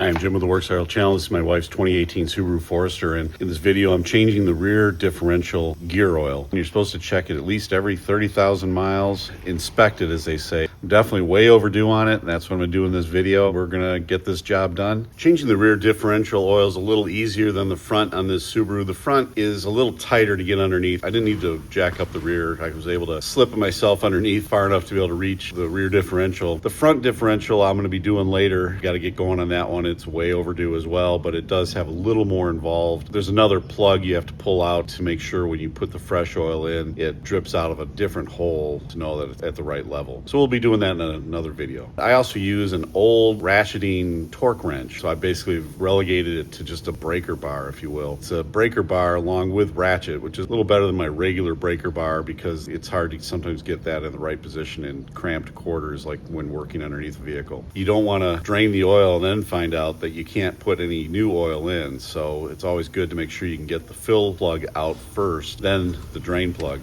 Hi, I'm Jim with the Works Oil Channel. This is my wife's 2018 Subaru Forester, and in this video I'm changing the rear differential gear oil. You're supposed to check it at least every 30,000 miles, inspect it as they say. I'm definitely way overdue on it, and that's what I'm going to do in this video. We're going to get this job done. Changing the rear differential oil is a little easier than the front on this Subaru. The front is a little tighter to get underneath. I didn't need to jack up the rear. I was able to slip myself underneath far enough to be able to reach the rear differential. The front differential I'm going to be doing later. Got to get going on that one. It's way overdue as well, but it does have a little more involved. There's another plug you have to pull out to make sure when you put the fresh oil in, it drips out of a different hole to know that it's at the right level. So we'll be doing that in another video. I also use an old ratcheting torque wrench. So I basically relegated it to just a breaker bar, if you will. It's a breaker bar along with ratchet, which is a little better than my regular breaker bar because it's hard to sometimes get that in the right position in cramped quarters like when working underneath a vehicle. You don't want to drain the oil and then find out that you can't put any new oil in, so it's always good to make sure you can get the fill plug out first, then the drain plug.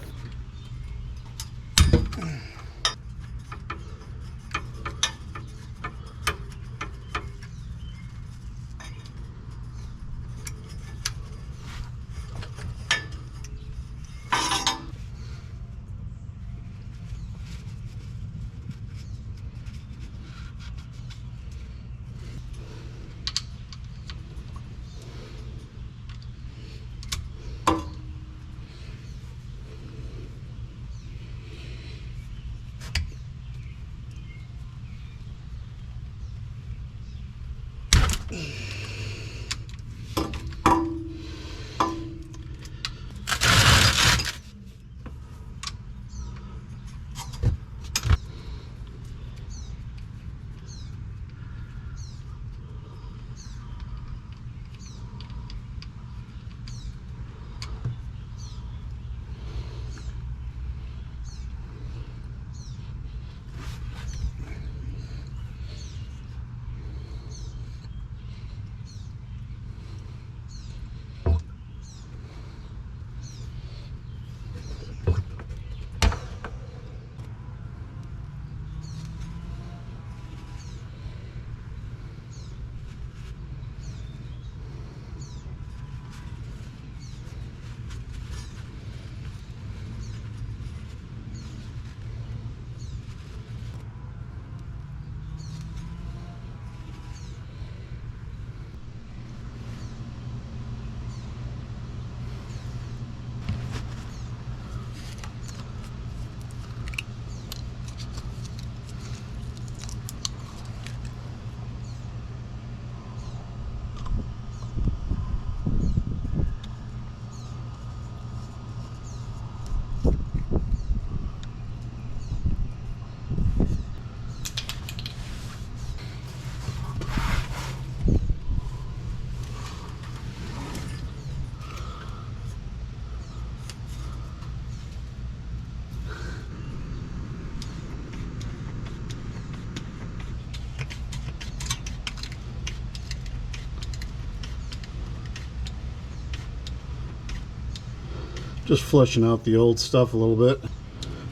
Just flushing out the old stuff a little bit,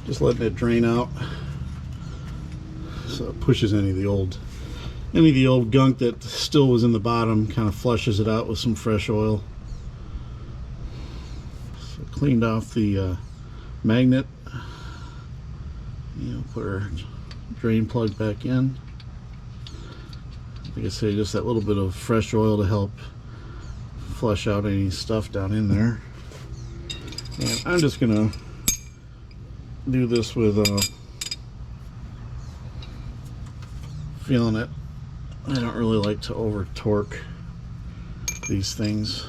just letting it drain out so it pushes any of the old gunk that still was in the bottom, kind of flushes it out with some fresh oil. So cleaned off the magnet, put our drain plug back in. Like I say, just that little bit of fresh oil to help flush out any stuff down in there. And I'm just gonna do this with feeling it. I don't really like to over torque these things.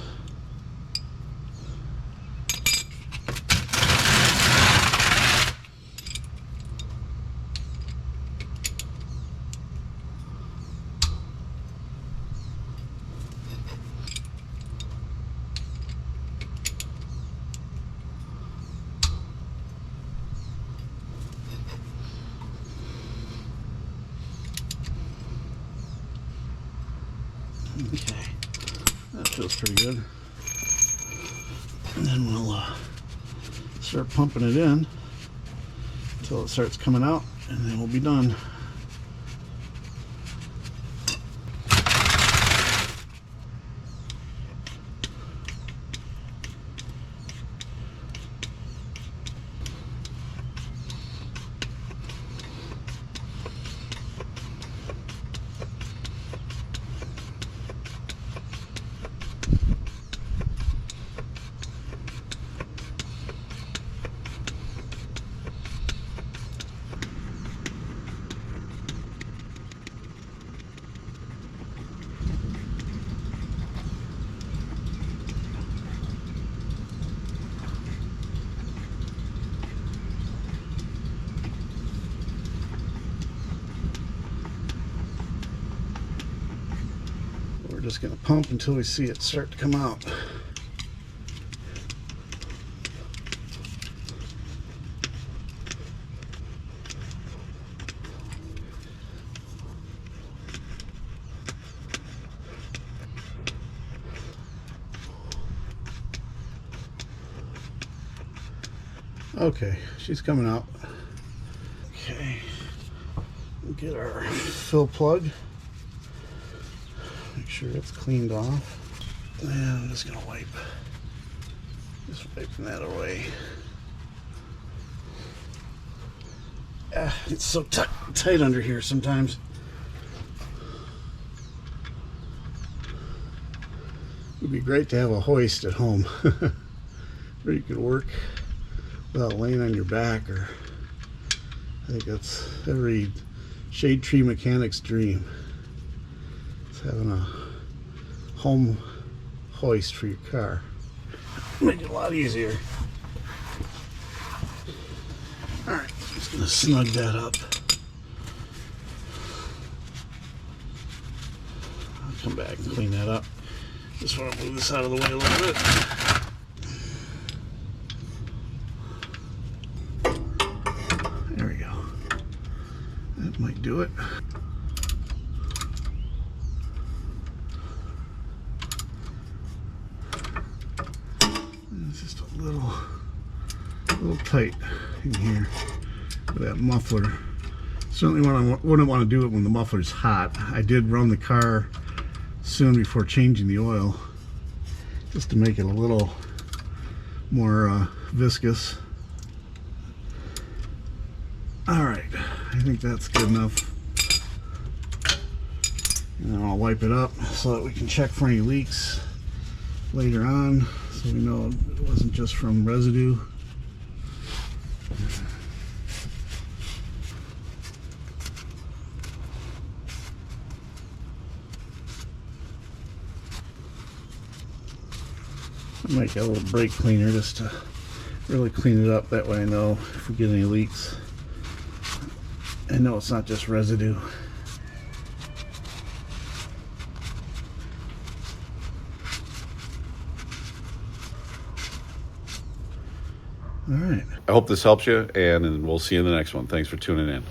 Okay, that feels pretty good. And then we'll start pumping it in until it starts coming out, and then we'll be done. we're just going to pump until we see it start to come out. Okay, she's coming out. Okay, we'll get our fill plug. Make sure it's cleaned off. And I'm just gonna just wiping that away. It's so tight under here sometimes. It would be great to have a hoist at home where you could work without laying on your back, or I think that's every shade tree mechanic's dream. It's having a home hoist for your car. Make it a lot easier. Alright, just gonna snug that up. I'll come back and clean that up. Just want to move this out of the way a little bit. There we go. That might do it. It's just a little tight in here for that muffler. Certainly wouldn't want to do it when the muffler's hot. I did run the car soon before changing the oil, just to make it a little more viscous. Alright, I think that's good enough. And then I'll wipe it up so that we can check for any leaks later on, so we know it wasn't just from residue. I might get a little brake cleaner just to really clean it up. That way I know if we get any leaks, I know it's not just residue. All right. I hope this helps you, and we'll see you in the next one. Thanks for tuning in.